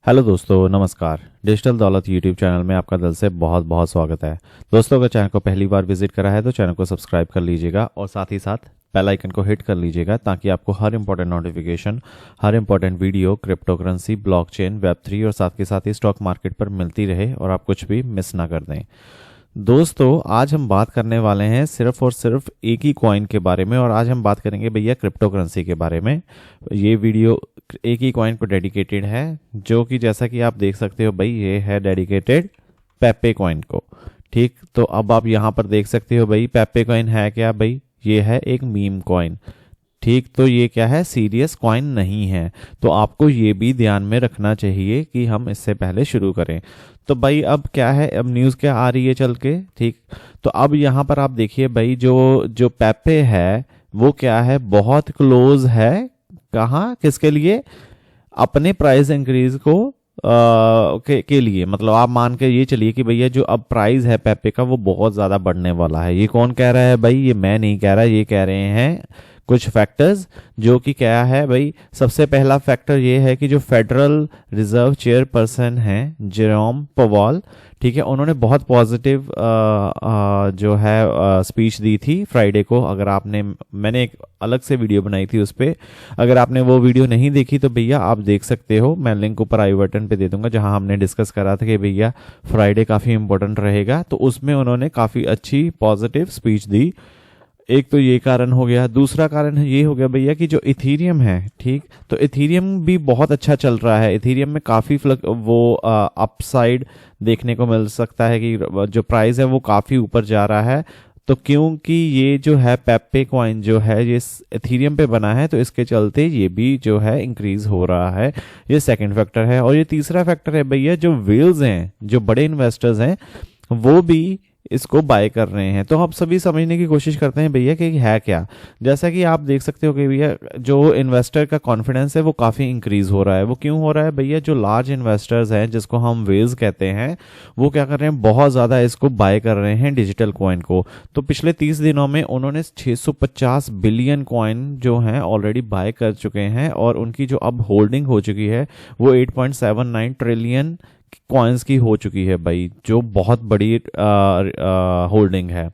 Hello दोस्तों, नमस्कार। Digital दौलत यूट्यूब चैनल में आपका दिल से बहुत बहुत स्वागत है। दोस्तों, अगर चैनल को पहली बार विजिट करा है तो चैनल को सब्सक्राइब कर लीजिएगा और साथ ही साथ बेल आइकन को हिट कर लीजिएगा ताकि आपको हर इंपॉर्टेंट नोटिफिकेशन, हर इंपॉर्टेंट वीडियो, क्रिप्टोकरेंसी, ब्लॉकचेन, वेब3 और साथ के साथ ही स्टॉक मार्केट पर मिलती रहे और आप कुछ भी मिस ना कर दें। दोस्तों, आज हम बात करने वाले हैं सिर्फ और सिर्फ एक ही कॉइन के बारे में और आज हम बात करेंगे भैया क्रिप्टोकरेंसी के बारे में। ये वीडियो एक ही कॉइन पर डेडिकेटेड है, जो कि जैसा कि आप देख सकते हो भाई, ये है डेडिकेटेड पेपे कॉइन को। ठीक, तो अब आप यहाँ पर देख सकते हो भाई, पेपे कॉइन है क्या भाई? ये है एक मीम कॉइन। ठीक, तो ये क्या है? सीरियस कॉइन नहीं है। तो आपको ये भी ध्यान में रखना चाहिए कि हम इससे पहले शुरू करें। तो भाई अब क्या है, अब न्यूज़ क्या आ रही है चल के। ठीक, तो अब यहाँ पर आप देखिए भाई, जो जो पेपे है वो क्या है, बहुत क्लोज है। कहाँ, किसके लिए? अपने प्राइस इंक्रीज को के लिए। मतलब आप मान के ये चलिए कि भैया जो अब प्राइस है पेपे का वो बहुत ज़्यादा बढ़ने वाला है। ये कौन कह रहा है भाई? ये मैं नहीं कह रहा, ये कह रहे हैं कुछ फैक्टर्स, जो कि क्या है भाई। सबसे पहला फैक्टर ये है कि जो फेडरल रिजर्व चेयरपर्सन हैं जेरोम पॉवेल, ठीक है, उन्होंने बहुत पॉजिटिव जो है स्पीच दी थी फ्राइडे को। अगर आपने, मैंने एक अलग से वीडियो बनाई थी उस पर, अगर आपने वो वीडियो नहीं देखी तो भैया आप देख सकते हो। मैं लिंक ऊपर आई बटन पे दे दूंगा, जहां हमने डिस्कस करा था कि भैया फ्राइडे काफ़ी इंपॉर्टेंट रहेगा। तो उसमें उन्होंने काफ़ी अच्छी पॉजिटिव स्पीच दी। एक तो ये कारण हो गया। दूसरा कारण ये हो गया भैया कि जो इथीरियम है, ठीक, तो इथीरियम भी बहुत अच्छा चल रहा है। इथीरियम में काफ़ी वो अपसाइड देखने को मिल सकता है कि जो प्राइस है वो काफ़ी ऊपर जा रहा है। तो क्योंकि ये जो है पेपे कॉइन जो है ये इथीरियम पे बना है, तो इसके चलते ये भी जो है इंक्रीज हो रहा है। ये सेकंड फैक्टर है। और ये तीसरा फैक्टर है भैया, जो वेल्स हैं, जो बड़े इन्वेस्टर्स हैं, वो भी इसको बाय कर रहे हैं। तो हम सभी समझने की कोशिश करते हैं भैया कि है क्या। जैसा कि आप देख सकते हो कि भैया जो इन्वेस्टर का कॉन्फिडेंस है वो काफ़ी इंक्रीज हो रहा है। वो क्यों हो रहा है भैया? जो लार्ज इन्वेस्टर्स हैं, जिसको हम वेल्स कहते हैं, वो क्या कर रहे हैं, बहुत ज़्यादा इसको बाय कर रहे हैं डिजिटल कॉइन को। तो पिछले 30 दिनों में उन्होंने 650 बिलियन कॉइन जो हैं ऑलरेडी बाय कर चुके हैं और उनकी जो अब होल्डिंग हो चुकी है वो 8.79 ट्रिलियन कॉइन्स की हो चुकी है भाई, जो बहुत बड़ी होल्डिंग है।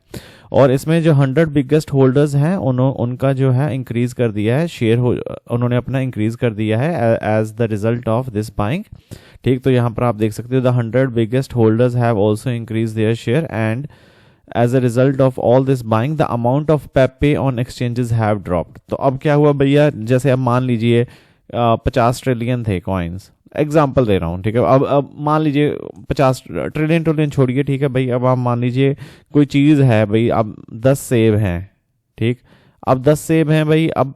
और इसमें जो 100 बिगेस्ट होल्डर्स हैं उनका जो है इंक्रीज कर दिया है शेयर, उन्होंने अपना इंक्रीज कर दिया है as the result of this buying. ठीक, तो यहाँ पर आप देख सकते हो, the 100 biggest holders have also increase their share and as a result of all this buying the amount of Pepe on exchanges have dropped. तो अब क्या हुआ भैया, जैसे अब मान लीजिए 50 ट्रिलियन थे कॉइन्स, एग्जाम्पल दे रहा हूँ, ठीक है। अब मान लीजिए 50 ट्रिलियन छोड़िए, ठीक है भाई। अब आप मान लीजिए कोई चीज़ है भाई, अब 10 सेब हैं, ठीक। अब 10 सेब हैं भाई, अब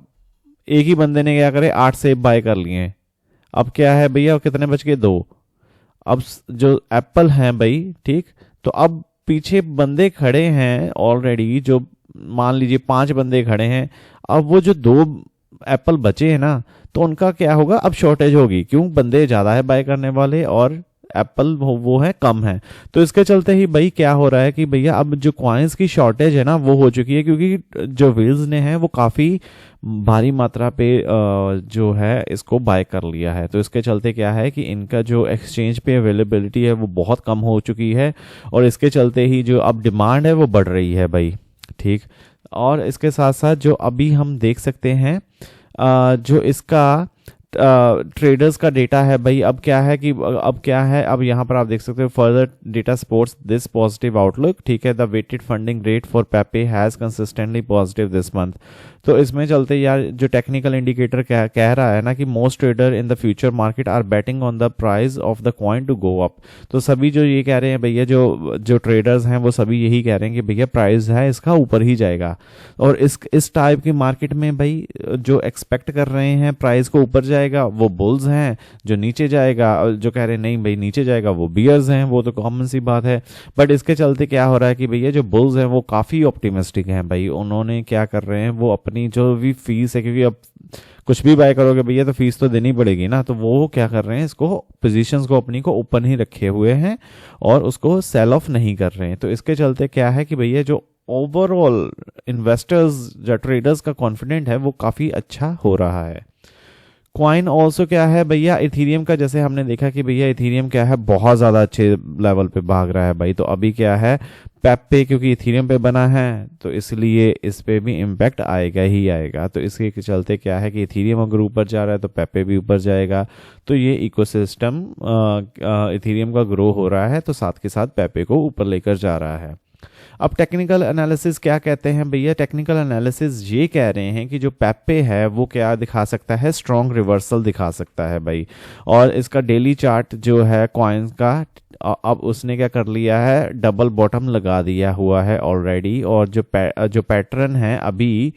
एक ही बंदे ने क्या करे, 8 सेब बाय कर लिए। अब क्या है भैया, कितने बच गए? 2। अब जो एप्पल हैं भाई, ठीक, तो अब पीछे बंदे खड़े हैं ऑलरेडी, जो मान लीजिए 5 बंदे खड़े हैं। अब वो जो 2 एप्पल बचे हैं ना, तो उनका क्या होगा, अब शॉर्टेज होगी। क्यों? बंदे ज़्यादा है बाय करने वाले और एप्पल वो है कम है। तो इसके चलते ही भाई क्या हो रहा है कि भैया अब जो कॉइन्स की शॉर्टेज है ना वो हो चुकी है, क्योंकि जो व्हील्स ने हैं वो काफ़ी भारी मात्रा पे जो है इसको बाय कर लिया है। तो इसके चलते क्या है कि इनका जो एक्सचेंज पे अवेलेबिलिटी है वो बहुत कम हो चुकी है और इसके चलते ही जो अब डिमांड है वो बढ़ रही है भाई। ठीक, और इसके साथ साथ जो अभी हम देख सकते हैं जो इसका ट्रेडर्स का डेटा है भाई, अब क्या है कि अब क्या है, अब यहाँ पर आप देख सकते हो, further data supports this positive outlook. ठीक है, the weighted funding rate for Pepe has consistently positive this month. तो इसमें चलते यार जो टेक्निकल इंडिकेटर कह रहा है ना कि most trader in the future market are betting on the price of the coin to go up. तो सभी जो ये कह रहे हैं भैया, जो ट्रेडर्स हैं वो सभी यही कह रहे हैं कि भैया प्राइस है इसका ऊपर ही जाएगा। और इस टाइप की मार्केट में भाई जो एक्सपेक्ट कर रहे हैं प्राइस को ऊपर जाएगा वो बुल्स हैं, जो नीचे जाएगा, जो कह रहे हैं नहीं भाई नीचे जाएगा वो बियर्स हैं। वो तो कॉमन सी बात है। बट इसके चलते क्या हो रहा है कि भैया जो बुल्स हैं वो काफ़ी ऑप्टिमिस्टिक हैं भाई। उन्होंने क्या कर रहे हैं, वो अपनी जो भी फीस है, क्योंकि अब कुछ भी बाय करोगे भैया तो फीस तो देनी पड़ेगी ना, तो वो क्या कर रहे हैं, इसको पोजीशंस को अपनी को ओपन ही रखे हुए हैं और उसको सेल ऑफ नहीं कर रहे हैं। तो इसके चलते क्या है कि भैया जो ओवरऑल इन्वेस्टर्स या ट्रेडर्स का कॉन्फिडेंट है वो काफ़ी अच्छा हो रहा है। कॉइन ऑल्सो क्या है भैया, इथीरियम का जैसे हमने देखा कि भैया इथीरियम क्या है बहुत ज़्यादा अच्छे लेवल पे भाग रहा है भाई। तो अभी क्या है पेप्पे क्योंकि इथीरियम पे बना है तो इसलिए इस पे भी इम्पैक्ट आएगा ही आएगा। तो इसके चलते क्या है कि इथीरियम अगर ऊपर जा रहा है तो पेप्पे भी ऊपर जाएगा। तो ये इकोसिस्टम इथीरियम का ग्रो हो रहा है तो साथ के साथ पेप्पे को ऊपर लेकर जा रहा है। अब टेक्निकल एनालिसिस क्या कहते हैं भैया, टेक्निकल एनालिसिस ये कह रहे हैं कि जो पेप्पे है वो क्या दिखा सकता है, स्ट्रॉन्ग रिवर्सल दिखा सकता है भाई। और इसका डेली चार्ट जो है कॉइन्स का अब उसने क्या कर लिया है, डबल बॉटम लगा दिया हुआ है ऑलरेडी। और जो पैटर्न है अभी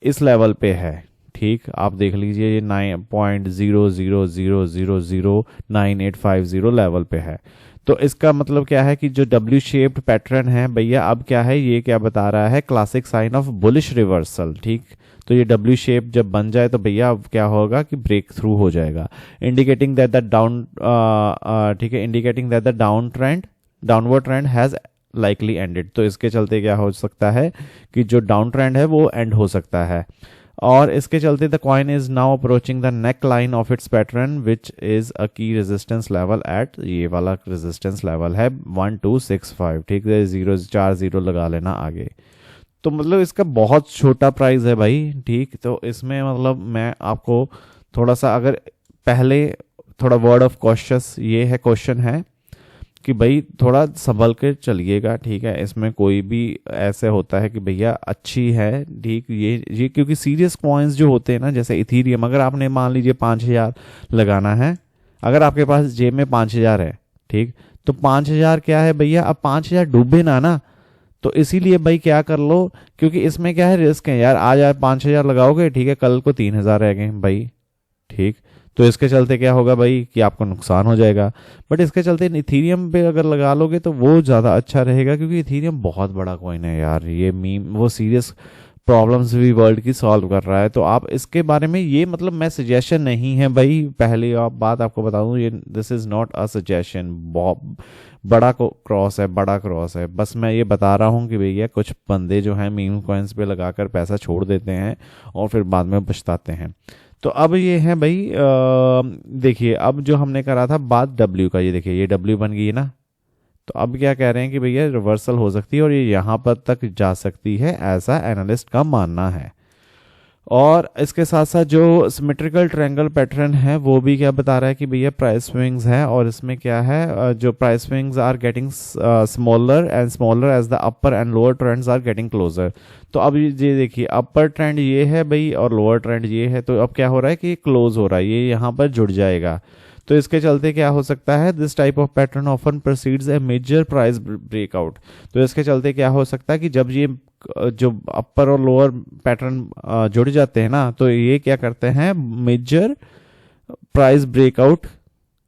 इस लेवल पे है, ठीक आप देख लीजिए ये 9.000009,850 लेवल पे है। तो इसका मतलब क्या है कि जो डब्ल्यू शेप्ड पैटर्न है भैया अब क्या है, ये क्या बता रहा है, classic sign of bullish reversal. ठीक, तो ये डब्ल्यू शेप जब बन जाए तो भैया अब क्या होगा कि ब्रेक थ्रू हो जाएगा, इंडिकेटिंग दैट द डाउन, ठीक है, indicating that the downward trend has likely ended. तो इसके चलते क्या हो सकता है कि जो डाउन ट्रेंड है वो एंड हो सकता है। और इसके चलते the coin is now approaching the neck line of its pattern which is a की रेजिस्टेंस लेवल एट, ये वाला रेजिस्टेंस लेवल है 1265। ठीक है, 040 लगा लेना आगे। तो मतलब इसका बहुत छोटा प्राइस है भाई। ठीक, तो इसमें मतलब मैं आपको थोड़ा सा अगर पहले थोड़ा वर्ड ऑफ कॉशियस ये है, क्वेश्चन है कि भाई थोड़ा संभल कर चलिएगा। ठीक है, इसमें कोई भी ऐसे होता है कि भैया अच्छी है, ठीक, ये क्योंकि सीरियस कॉइन्स जो होते हैं ना, जैसे इथीरियम, अगर आपने मान लीजिए 5000 लगाना है, अगर आपके पास जेब में 5000 है, ठीक, तो 5000 क्या है भैया, अब 5000 डूबे ना तो इसीलिए भाई क्या कर लो, क्योंकि इसमें क्या है रिस्क है यार, आज आप 5000 लगाओगे, ठीक है, कल को 3000 रह गए भाई। ठीक, तो इसके चलते क्या होगा भाई कि आपको नुकसान हो जाएगा। बट इसके चलते इथीरियम पे अगर लगा लोगे तो वो ज़्यादा अच्छा रहेगा, क्योंकि इथीरियम बहुत बड़ा कॉइन है यार, ये मीम वो सीरियस प्रॉब्लम्स भी वर्ल्ड की सॉल्व कर रहा है। तो आप इसके बारे में, ये मतलब मैं सजेशन नहीं है भाई, पहले आप बात आपको बता दूं, ये this is not a suggestion. बहुत बड़ा क्रॉस है, बड़ा क्रॉस है, बस मैं ये बता रहा हूँ कि भैया कुछ बंदे जो हैं मीम कॉइन्स पे लगाकर पैसा छोड़ देते हैं और फिर बाद में पछताते हैं। तो अब ये है भाई, देखिए अब जो हमने करा था बात डब्ल्यू का, ये देखिए ये डब्ल्यू बन गई है ना। तो अब क्या कह रहे हैं कि भैया रिवर्सल हो सकती है और ये यहाँ पर तक जा सकती है, ऐसा एनालिस्ट का मानना है। और इसके साथ साथ जो सिमेट्रिकल ट्रायंगल पैटर्न है वो भी क्या बता रहा है कि भैया प्राइस स्विंग्स है, और इसमें क्या है, जो price swings are getting smaller and smaller as the upper and lower trends are getting closer. तो अब ये देखिए अपर ट्रेंड ये है भाई और लोअर ट्रेंड ये है, तो अब क्या हो रहा है कि क्लोज हो रहा है, ये यहाँ पर जुड़ जाएगा। तो इसके चलते क्या हो सकता है, this type of pattern often proceeds a major price breakout. तो इसके चलते क्या हो सकता है कि जब ये जो अपर और लोअर पैटर्न जुड़ जाते हैं ना, तो ये क्या करते हैं, मेजर प्राइस ब्रेकआउट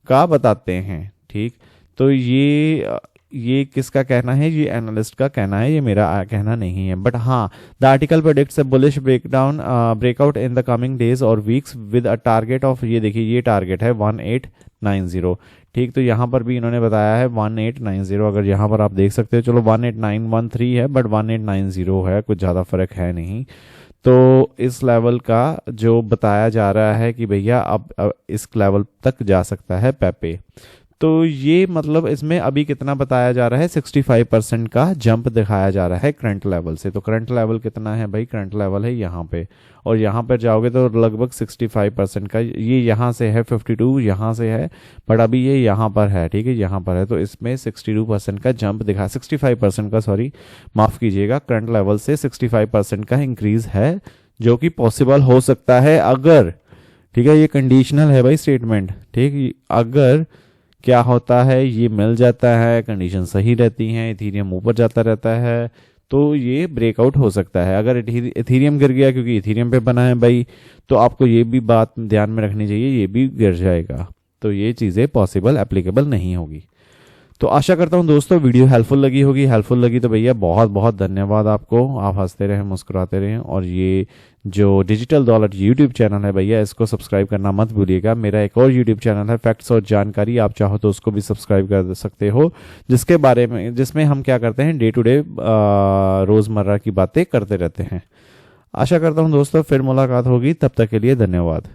का बताते हैं। ठीक, तो ये किसका कहना है, ये एनालिस्ट का कहना है, ये मेरा कहना नहीं है। बट हाँ, the article predicts a bullish breakout in the coming days और weeks with a target of, ये देखिए ये टारगेट है 1890। ठीक, तो यहाँ पर भी इन्होंने बताया है 1890। अगर यहाँ पर आप देख सकते हो, चलो 18913 है बट 1890 है, कुछ ज़्यादा फर्क है नहीं। तो इस लेवल का जो बताया जा रहा है कि भैया अब इस लेवल तक जा सकता है पेप्पे। तो ये मतलब इसमें अभी कितना बताया जा रहा है, 65% का जंप दिखाया जा रहा है करंट लेवल से। तो करंट लेवल कितना है भाई, करंट लेवल है यहाँ पे, और यहाँ पर जाओगे तो लगभग 65% का, ये यहाँ से है 52, यहाँ से है, बट अभी ये यहाँ पर है। ठीक है, यहाँ पर है, तो इसमें 62% का जंप दिखा, 65% का, सॉरी माफ़ कीजिएगा, करंट लेवल से 65% का इंक्रीज है, जो कि पॉसिबल हो सकता है अगर, ठीक है, ये कंडीशनल है भाई स्टेटमेंट। ठीक, अगर क्या होता है, ये मिल जाता है, कंडीशन सही रहती हैं, इथीरियम ऊपर जाता रहता है, तो ये ब्रेकआउट हो सकता है। अगर इथीरियम गिर गया, क्योंकि इथीरियम पे बना है भाई, तो आपको ये भी बात ध्यान में रखनी चाहिए, ये भी गिर जाएगा। तो ये चीज़ें पॉसिबल एप्लीकेबल नहीं होगी। तो आशा करता हूँ दोस्तों वीडियो हेल्पफुल लगी होगी। हेल्पफुल लगी तो भैया बहुत बहुत धन्यवाद आपको, आप हंसते रहें, मुस्कुराते रहें, और ये जो डिजिटल दौलत यूट्यूब चैनल है भैया, इसको सब्सक्राइब करना मत भूलिएगा। मेरा एक और यूट्यूब चैनल है फैक्ट्स और जानकारी, आप चाहो तो उसको भी सब्सक्राइब कर सकते हो, जिसके बारे में, जिसमें हम क्या करते हैं, डे टू डे रोज़मर्रा की बातें करते रहते हैं। आशा करता हूँ दोस्तों फिर मुलाकात होगी, तब तक के लिए धन्यवाद।